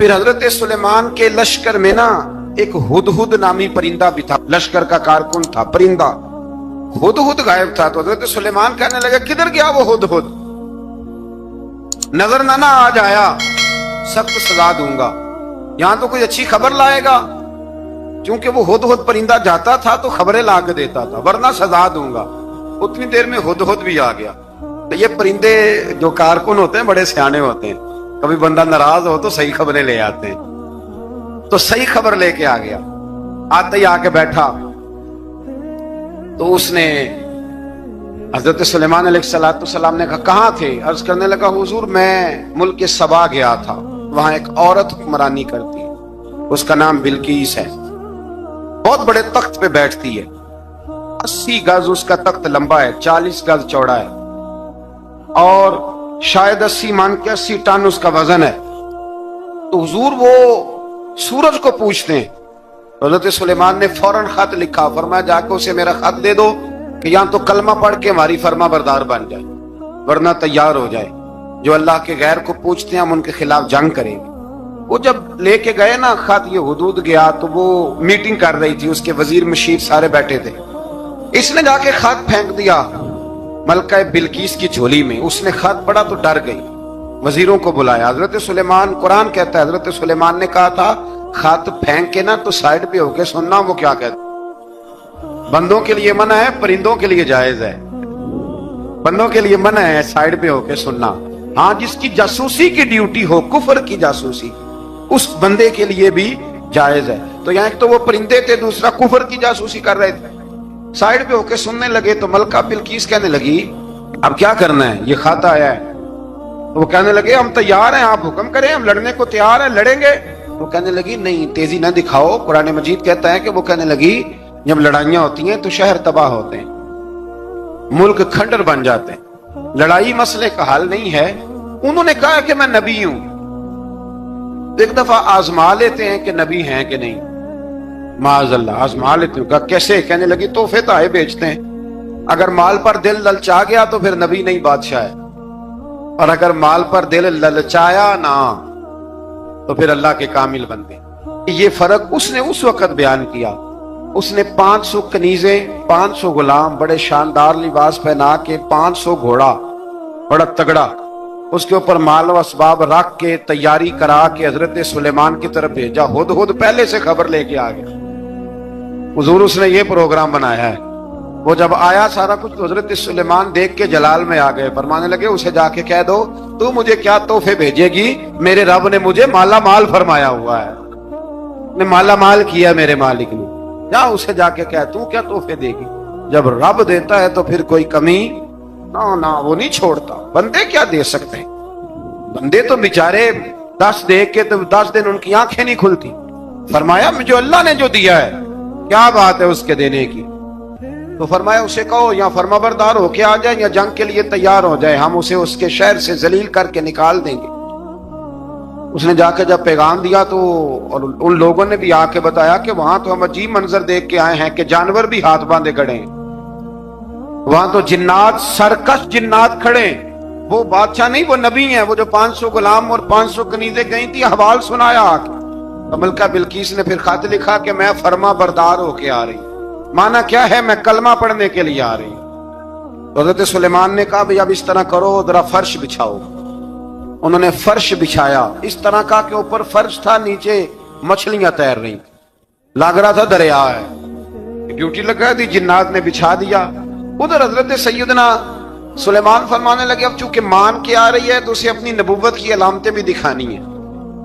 پھر حضرت سلیمان کے لشکر میں نا ایک ہدہد نامی پرندہ بھی تھا، لشکر کا کارکن تھا پرندہ۔ ہدہد غائب تھا تو حضرت سلیمان کہنے لگا کدھر گیا وہ ہدہد؟ نظر نہ آج آیا سخت سزا دوں گا، یہاں تو کوئی اچھی خبر لائے گا، چونکہ وہ ہدہد پرندہ جاتا تھا تو خبریں لا کے دیتا تھا، ورنہ سزا دوں گا۔ اتنی دیر میں ہدہد بھی آ گیا۔ تو یہ پرندے جو کارکن ہوتے ہیں بڑے سیانے ہوتے ہیں، کبھی بندہ ناراض ہو تو صحیح خبریں لے آتے ہیں، تو صحیح خبر لے کے آ گیا۔ آتے ہی آ کے بیٹھا تو اس نے حضرت سلیمان علیہ السلام نے کہا کہاں تھے؟ عرض کرنے لگا حضور میں ملک سبا گیا تھا، وہاں ایک عورت حکمرانی کرتی ہے، اس کا نام بلقیس ہے، بہت بڑے تخت پہ بیٹھتی ہے، 80 گز اس کا تخت لمبا ہے، 40 گز چوڑا ہے، اور شاید 80 مان کے 80 ٹن اس کا وزن ہے۔ تو حضور وہ سورج کو پوچھتے ہیں۔ حضرت سلیمان نے فوراً خط لکھا، فرمایا جا کے اسے میرا خط دے دو کہ یہاں تو کلمہ پڑھ کے ہماری فرما بردار بن جائے، ورنہ تیار ہو جائے، جو اللہ کے غیر کو پوچھتے ہیں ہم ان کے خلاف جنگ کریں گے۔ وہ جب لے کے گئے نا خط، یہ حدود گیا تو وہ میٹنگ کر رہی تھی، اس کے وزیر مشیر سارے بیٹھے تھے، اس نے جا کے خط پھینک دیا ملکہ بلقیس کی جھولی میں۔ اس نے خط پڑھا تو ڈر گئی، وزیروں کو بلایا۔ حضرت سلیمان، قرآن کہتا ہے حضرت سلیمان نے کہا تھا خط پھینک کے نا تو سائڈ پہ ہو کے سننا وہ کیا کہتا۔ بندوں کے لیے منع ہے، پرندوں کے لیے جائز ہے۔ بندوں کے لیے منع ہے سائڈ پہ ہو کے سننا، ہاں جس کی جاسوسی کی ڈیوٹی ہو، کفر کی جاسوسی، اس بندے کے لیے بھی جائز ہے۔ تو یہاں ایک تو وہ پرندے تھے، دوسرا کفر کی جاسوسی کر رہے تھے، سائڈ پہ ہو کے سننے لگے۔ تو ملکہ بلقیس کہنے لگی اب کیا کرنا ہے، یہ خط آیا ہے۔ وہ کہنے لگے ہم تیار ہیں، آپ حکم کریں، ہم لڑنے کو تیار ہیں، لڑیں گے۔ وہ کہنے لگی نہیں تیزی نہ دکھاؤ، قرآن مجید کہتا ہے کہ وہ کہنے لگی جب لڑائیاں ہوتی ہیں تو شہر تباہ ہوتے ہیں، ملک کھنڈر بن جاتے ہیں، لڑائی مسئلے کا حل نہیں ہے۔ انہوں نے کہا کہ میں نبی ہوں، ایک دفعہ آزما لیتے ہیں کہ نبی ہیں کہ نہیں، معاذ اللہ آزما لیتے ہیں۔ کہا کیسے؟ کہنے لگی تحفے تائے بیچتے ہیں، اگر مال پر دل للچا گیا تو پھر نبی نہیں بادشاہ ہے، اور اگر مال پر دل للچایا نہ تو پھر اللہ کے کامل بندے۔ یہ فرق اس نے اس وقت بیان کیا۔ اس نے 500 کنیزیں، 500 غلام، بڑے شاندار لباس پہنا کے، 500 گھوڑا بڑا تگڑا، اس کے اوپر مال و اسباب رکھ کے تیاری کرا کے حضرت سلیمان کی طرف بھیجا۔ ہدہد پہلے سے خبر لے کے آ گیا، حضور اس نے یہ پروگرام بنایا ہے۔ وہ جب آیا سارا کچھ تو حضرت سلیمان دیکھ کے جلال میں آ گئے، فرمانے لگے اسے جا کے کہہ دو تو مجھے کیا تحفے بھیجے گی، میرے رب نے مجھے مالا مال فرمایا ہوا ہے، نے مالا مال کیا میرے مالک نے، جا اسے جا کے کہہ تو کیا تحفے دے گی۔ جب رب دیتا ہے تو پھر کوئی کمی نہ وہ نہیں چھوڑتا۔ بندے کیا دے سکتے ہیں، بندے تو بیچارے 10 دے کے تو 10 دن ان کی آنکھیں نہیں کھلتی۔ فرمایا جو اللہ نے جو دیا ہے کیا بات ہے اس کے دینے کی۔ تو فرمایا اسے کہو یا فرما بردار ہو کے آ جائے یا جنگ کے لیے تیار ہو جائے، ہم اسے اس کے شہر سے ذلیل کر کے نکال دیں گے۔ اس نے جا کے جب پیغام دیا تو اور ان لوگوں نے بھی آ کے بتایا کہ وہاں تو ہم عجیب منظر دیکھ کے آئے ہیں کہ جانور بھی ہاتھ باندھے کھڑے ہیں، وہاں تو جنات، سرکش جنات کھڑے ہیں، وہ بادشاہ نہیں وہ نبی ہیں۔ وہ جو 500 غلام اور 500 کنیزیں گئی تھی، حوال سنایا آ کے۔ تو ملکہ بلقیس نے پھر خط لکھا کہ میں فرما بردار ہو کے آ رہی ہوں۔ مانا کیا ہے، میں کلمہ پڑھنے کے لیے آ رہی ہوں۔ تو حضرت سلیمان نے کہا بھئی اب اس طرح کرو، ذرا فرش بچھاؤ۔ انہوں نے فرش بچھایا، اس طرح کا کہ اوپر فرش تھا، نیچے مچھلیاں تیر رہی، لگ رہا تھا دریا ہے، ڈیوٹی لگا دی، جنات نے بچھا دیا۔ ادھر حضرت سیدنا سلیمان فرمانے لگے اب چونکہ مان کے آ رہی ہے تو اسے اپنی نبوت کی علامتیں بھی دکھانی ہیں۔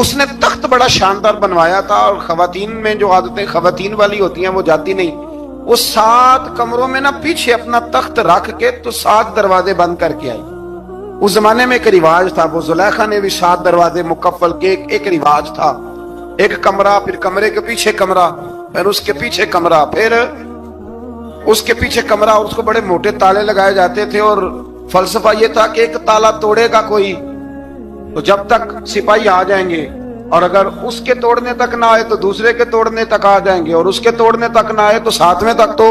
اس نے تخت بڑا شاندار بنوایا تھا، اور خواتین میں جو عادتیں خواتین والی ہوتی ہیں وہ جاتی نہیں، وہ 7 کمروں میں نا پیچھے اپنا تخت رکھ کے تو 7 دروازے بند کر کے آئی۔ اس زمانے میں ایک رواج تھا، وہ زلیخا نے بھی 7 دروازے مکفل کے ایک رواج تھا، ایک کمرہ، پھر کمرے کے پیچھے کمرہ، پھر اس کے پیچھے کمرہ، پھر اس کے پیچھے کمرہ، اور اس کو بڑے موٹے تالے لگائے جاتے تھے، اور فلسفہ یہ تھا کہ ایک تالا توڑے گا کوئی تو جب تک سپاہی آ جائیں گے، اور اگر اس کے توڑنے تک نہ آئے تو دوسرے کے توڑنے تک آ جائیں گے، اور اس کے توڑنے تک نہ آئے تو 7ویں تک تو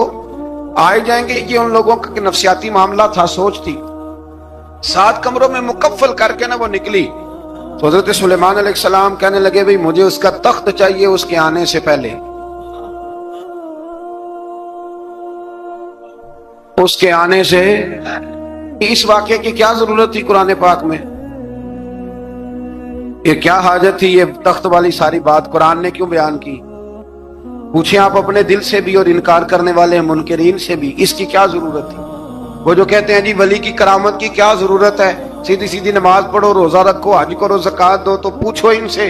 آئے جائیں گے۔ یہ ان لوگوں کا نفسیاتی معاملہ تھا، سوچ تھی۔ 7 کمروں میں مکفل کر کے نا وہ نکلی، تو حضرت سلیمان علیہ السلام کہنے لگے بھئی مجھے اس کا تخت چاہیے اس کے آنے سے پہلے، اس کے آنے سے۔ اس واقعے کی کیا ضرورت تھی قرآن پاک میں؟ یہ کیا حاجت تھی یہ تخت والی ساری بات قرآن نے کیوں بیان کی؟ پوچھیں آپ اپنے دل سے بھی اور انکار کرنے والے منکرین سے بھی، اس کی کیا ضرورت تھی؟ وہ جو کہتے ہیں جی ولی کی کرامت کی کیا ضرورت ہے، سیدھی سیدھی نماز پڑھو، روزہ رکھو، حج کرو، زکوٰۃ دو، تو پوچھو ان سے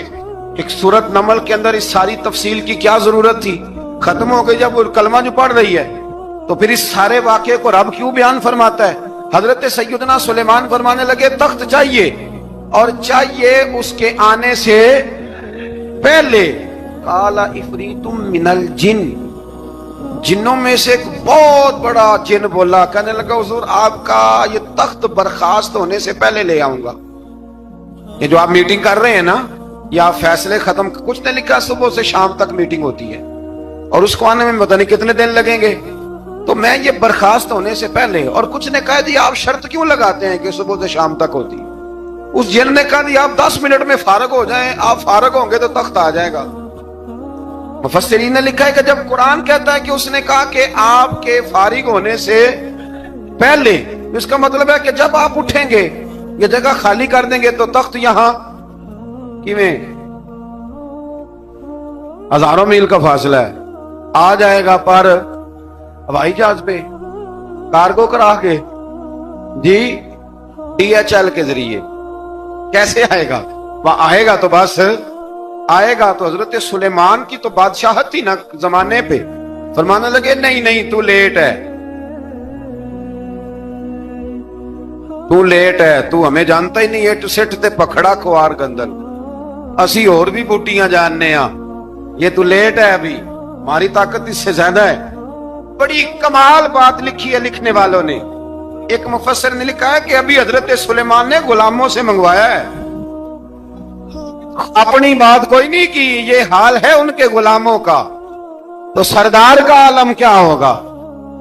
ایک سورت نمل کے اندر اس ساری تفصیل کی کیا ضرورت تھی؟ ختم ہو گئی جب وہ کلمہ جو پڑھ رہی ہے، تو پھر اس سارے واقعے کو رب کیوں بیان فرماتا ہے؟ حضرت سیدنا سلیمان فرمانے لگے تخت چاہیے، اور چاہیے اس کے آنے سے پہلے۔ قال عفریت من الجن، جنوں میں سے ایک بہت بڑا جن بولا، کہنے لگا حضور آپ کا یہ تخت برخاست ہونے سے پہلے لے آؤں گا۔ یہ جو آپ میٹنگ کر رہے ہیں نا، یا فیصلے ختم، کچھ نے لکھا صبح سے شام تک میٹنگ ہوتی ہے اور اس کو آنے میں پتہ نہیں کتنے دن لگیں گے، تو میں یہ برخاست ہونے سے پہلے، اور کچھ نے کہا جی آپ شرط کیوں لگاتے ہیں کہ صبح سے شام تک ہوتی ہے؟ اس جن نے کہا جی آپ 10 منٹ میں فارغ ہو جائیں، آپ فارغ ہوں گے تو تخت آ جائے گا۔ مفسرین نے لکھا ہے کہ جب قرآن کہتا ہے کہ اس نے کہا کہ آپ کے فارغ ہونے سے پہلے، اس کا مطلب ہے کہ جب آپ اٹھیں گے یہ جگہ خالی کر دیں گے تو تخت یہاں کیویں ہزاروں میل کا فاصلہ ہے آ جائے گا، پر ہوائی جہاز پہ کارگو کرا کے، جی DHL کے ذریعے کیسے آئے گا؟ وہاں آئے گا تو بس آئے گا۔ تو حضرت سلیمان کی تو بادشاہت تھی نا زمانے پہ، فرمانے لگے نہیں نہیں تو لیٹ ہے، تو لیٹ ہے، تو ہمیں جانتا ہی نہیں، ایٹ سٹ تے پکھڑا کھوار گندل، اسی اور بھی بوٹیاں جاننے ہاں، یہ تو لیٹ ہے، ابھی ہماری طاقت اس سے زیادہ ہے۔ بڑی کمال بات لکھی ہے لکھنے والوں نے۔ ایک مفسر نے لکھا ہے کہ ابھی حضرت سلیمان نے غلاموں سے منگوایا ہے، اپنی بات کوئی نہیں کی، یہ حال ہے ان کے غلاموں کا، تو سردار کا عالم کیا ہوگا؟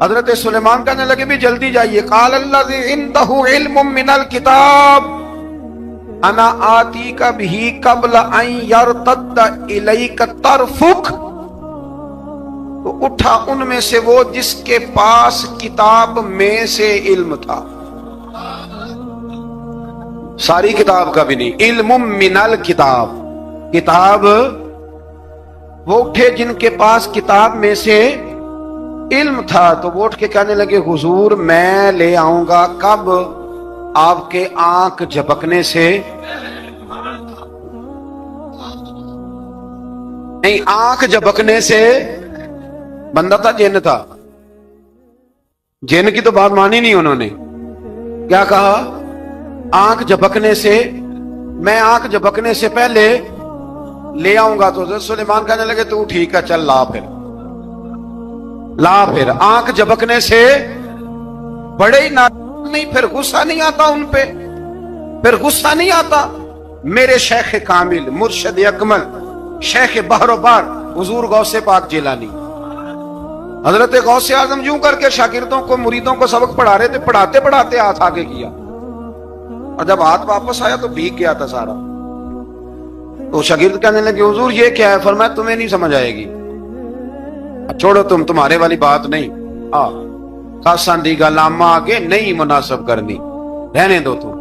حضرت سلیمان کہنے لگے بھی جلدی جائیے۔ قال الذی عنده علم من الکتاب انا آتیک بہ قبل ان یرتد الیک طرفک، تو اٹھا ان میں سے وہ جس کے پاس کتاب میں سے علم تھا، ساری کتاب کا بھی نہیں، علم من الکتاب، کتاب، وہ اٹھے جن کے پاس کتاب میں سے علم تھا، تو وہ اٹھ کے کہنے لگے حضور میں لے آؤں گا، کب؟ آپ کے آنکھ جھپکنے سے نہیں، آنکھ جھپکنے سے، بندہ تھا جن تھا، جن کی تو بات مانی نہیں انہوں نے، کیا کہا؟ آنکھ جھپکنے سے، میں آنکھ جھپکنے سے پہلے لے آؤں گا۔ تو حضرت سلیمان کہنے لگے تو ٹھیک ہے چل لا، پھر لا، پھر آنکھ جھپکنے سے بڑے ہی نہیں، پھر غصہ نہیں آتا ان پہ، پھر غصہ نہیں آتا۔ میرے شیخ کامل، مرشد اکمل، شیخ بحر و بار، حضور غوث پاک جیلانی، حضرت غوث اعظم یوں کر کے شاگردوں کو، مریدوں کو سبق پڑھا رہے تھے، پڑھاتے پڑھاتے ہاتھ آگے کیا، اور جب ہاتھ واپس آیا تو بھیگ گیا تھا سارا۔ تو شاگرد کہنے لگے حضور یہ کیا ہے؟ فرمایا تمہیں نہیں سمجھ آئے گی، چھوڑو تمہارے والی بات نہیں، خاصان دی گل آما آگے نہیں مناسب کرنی، رہنے دو تم۔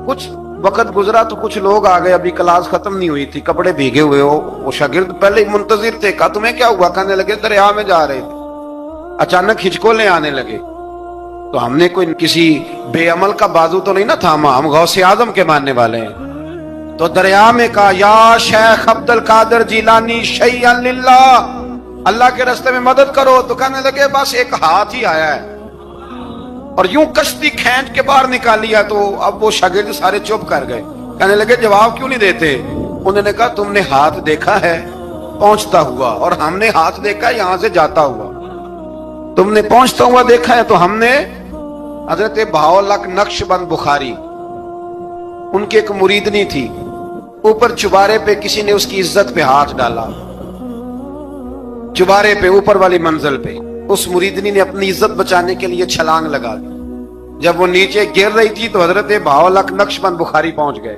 کچھ وقت گزرا تو کچھ لوگ آ گئے، ابھی کلاس ختم نہیں ہوئی تھی، کپڑے بھیگے ہوئے ہو، وہ شاگرد پہلے ہی منتظر تھے، کہا تمہیں کیا ہوا؟ کہنے لگے دریا میں جا رہے تھے، اچانک ہچکولے آنے لگے، تو ہم نے کوئی کسی بے عمل کا بازو تو نہیں نہ تھاما، ہم غوث اعظم کے ماننے والے ہیں، تو دریا میں کہا یا شیخ عبد القادر جیلانی شیئا للہ، اللہ کے راستے میں مدد کرو۔ تو کہنے لگے بس ایک ہاتھ ہی آیا ہے، اور یوں کشتی کھینچ کے باہر نکالیا۔ تو اب وہ شاگرد سارے چپ کر گئے، کہنے لگے جواب کیوں نہیں دیتے؟ انہوں نے کہا تم نے ہاتھ دیکھا ہے پہنچتا ہوا، اور ہم نے ہاتھ دیکھا ہے یہاں سے جاتا ہوا، تم نے پہنچتا ہوا دیکھا ہے، تو ہم نے حضرت بہاؤالحق نقشبند بخاری، ان کی ایک مریدنی تھی، اوپر چبارے پہ کسی نے اس کی عزت پہ ہاتھ ڈالا، چبارے پہ اوپر والی منزل پہ، اس مریدنی نے اپنی عزت بچانے کے لیے چھلانگ لگا دی، جب وہ نیچے گر رہی تھی تو حضرت بہاؤالحق نقشبند بخاری پہنچ گئے،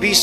20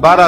12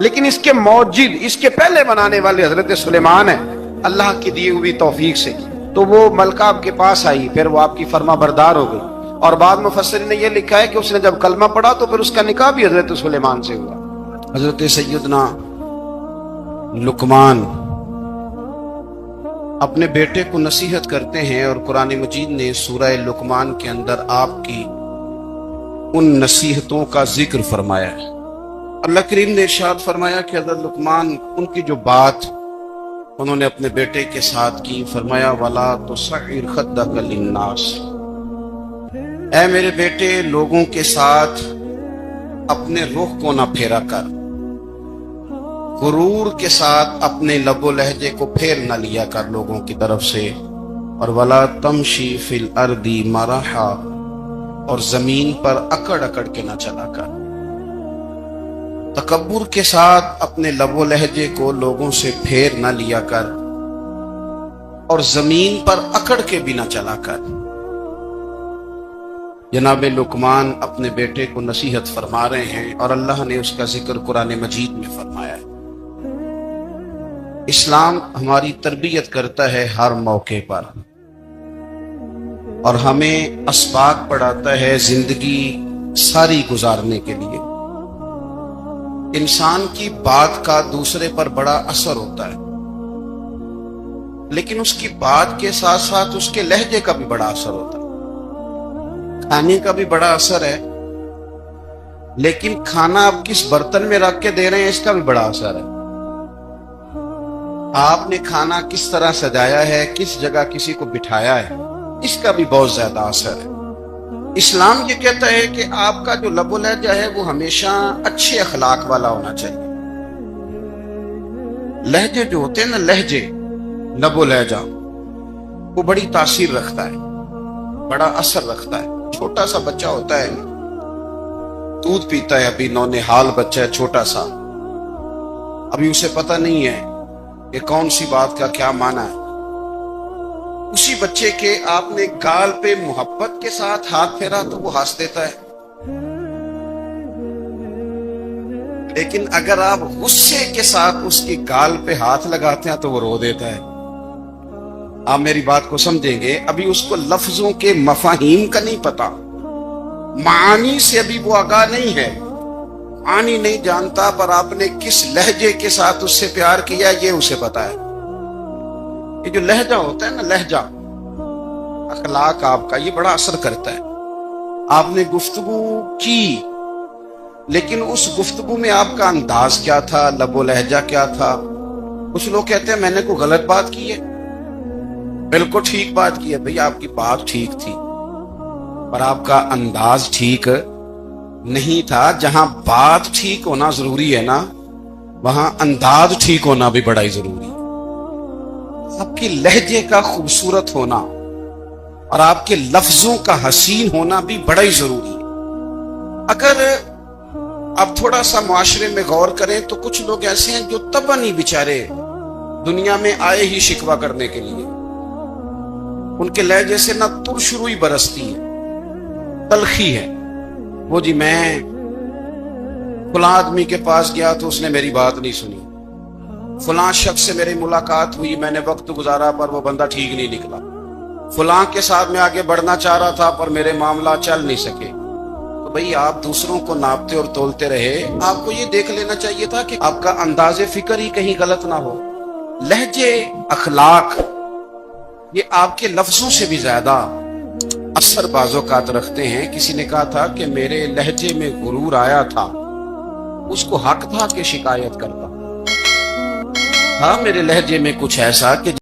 لیکن اس کے موجد، اس کے پہلے بنانے والے حضرت سلیمان ہیں، اللہ کی دی ہوئی توفیق سے۔ تو وہ ملکہ آپ کے پاس آئی، پھر وہ آپ کی فرما بردار ہو گئی، اور بعد مفسرین نے یہ لکھا ہے کہ اس نے جب کلمہ پڑھا تو پھر اس کا نکاح بھی حضرت سلیمان سے ہوا۔ حضرت سیدنا لقمان اپنے بیٹے کو نصیحت کرتے ہیں، اور قرآن مجید نے سورہ لقمان کے اندر آپ کی ان نصیحتوں کا ذکر فرمایا ہے۔ اللہ کریم نے ارشاد فرمایا کہ حضرت لقمان، ان کی جو بات انہوں نے اپنے بیٹے کے ساتھ کی، فرمایا وَلَا تُصَعِّرْ خَدَّكَ لِلنَّاسِ، اے میرے بیٹے لوگوں کے ساتھ اپنے رخ کو نہ پھیرا کر، غرور کے ساتھ اپنے لب و لہجے کو پھیر نہ لیا کر لوگوں کی طرف سے، اور وَلَا تَمْشِي فِي الْأَرْضِ مَرَحًا، اور زمین پر اکڑ اکڑ کے نہ چلا کر، تکبر کے ساتھ اپنے لب و لہجے کو لوگوں سے پھیر نہ لیا کر، اور زمین پر اکڑ کے بھی نہ چلا کر۔ جناب لقمان اپنے بیٹے کو نصیحت فرما رہے ہیں، اور اللہ نے اس کا ذکر قرآن مجید میں فرمایا ہے۔ اسلام ہماری تربیت کرتا ہے ہر موقع پر، اور ہمیں اسباق پڑھاتا ہے زندگی ساری گزارنے کے لیے۔ انسان کی بات کا دوسرے پر بڑا اثر ہوتا ہے، لیکن اس کی بات کے ساتھ ساتھ اس کے لہجے کا بھی بڑا اثر ہوتا ہے۔ کھانے کا بھی بڑا اثر ہے، لیکن کھانا آپ کس برتن میں رکھ کے دے رہے ہیں اس کا بھی بڑا اثر ہے۔ آپ نے کھانا کس طرح سجایا ہے، کس جگہ کسی کو بٹھایا ہے، اس کا بھی بہت زیادہ اثر ہے۔ اسلام یہ کہتا ہے کہ آپ کا جو لب و لہجہ ہے وہ ہمیشہ اچھے اخلاق والا ہونا چاہیے۔ لہجے جو ہوتے ہیں نا، لہجے، لب و لہجہ، وہ بڑی تاثیر رکھتا ہے، بڑا اثر رکھتا ہے۔ چھوٹا سا بچہ ہوتا ہے، دودھ پیتا ہے، ابھی نونہال بچہ ہے چھوٹا سا، ابھی اسے پتہ نہیں ہے کہ کون سی بات کا کیا معنی ہے۔ اسی بچے کے آپ نے گال پہ محبت کے ساتھ ہاتھ پھیرا تو وہ ہنس دیتا ہے، لیکن اگر آپ غصے کے ساتھ اس کی گال پہ ہاتھ لگاتے ہیں تو وہ رو دیتا ہے۔ آپ میری بات کو سمجھیں گے، ابھی اس کو لفظوں کے مفاہیم کا نہیں پتا، معانی سے ابھی وہ آگاہ نہیں ہے، معانی نہیں جانتا، پر آپ نے کس لہجے کے ساتھ اس سے پیار کیا یہ اسے پتا ہے۔ یہ جو لہجہ ہوتا ہے نا، لہجہ، اخلاق آپ کا، یہ بڑا اثر کرتا ہے۔ آپ نے گفتگو کی، لیکن اس گفتگو میں آپ کا انداز کیا تھا، لب و لہجہ کیا تھا۔ کچھ لوگ کہتے ہیں میں نے کوئی غلط بات کی ہے، بالکل ٹھیک بات کی ہے، بھئی آپ کی بات ٹھیک تھی، پر آپ کا انداز ٹھیک نہیں تھا۔ جہاں بات ٹھیک ہونا ضروری ہے نا، وہاں انداز ٹھیک ہونا بھی بڑا ہی ضروری ہے۔ آپ کے لہجے کا خوبصورت ہونا اور آپ کے لفظوں کا حسین ہونا بھی بڑا ہی ضروری ہے۔ اگر آپ تھوڑا سا معاشرے میں غور کریں تو کچھ لوگ ایسے ہیں جو طبعاً ہی بیچارے دنیا میں آئے ہی شکوہ کرنے کے لیے، ان کے لہجے سے نہ ترش روئی برستی ہے، تلخی ہے۔ وہ جی میں فلاں آدمی کے پاس گیا تو اس نے میری بات نہیں سنی، فلاں شخص سے میری ملاقات ہوئی، میں نے وقت گزارا پر وہ بندہ ٹھیک نہیں نکلا، فلاں کے ساتھ میں آگے بڑھنا چاہ رہا تھا پر میرے معاملہ چل نہیں سکے۔ تو بھئی آپ دوسروں کو ناپتے اور تولتے رہے، آپ کو یہ دیکھ لینا چاہیے تھا کہ آپ کا انداز فکر ہی کہیں غلط نہ ہو۔ لہجے، اخلاق، یہ آپ کے لفظوں سے بھی زیادہ اثر بعض اوقات رکھتے ہیں۔ کسی نے کہا تھا کہ میرے لہجے میں غرور آیا تھا، اس کو حق تھا کہ شکایت کرتا، ہاں میرے لہجے میں کچھ ایسا کہ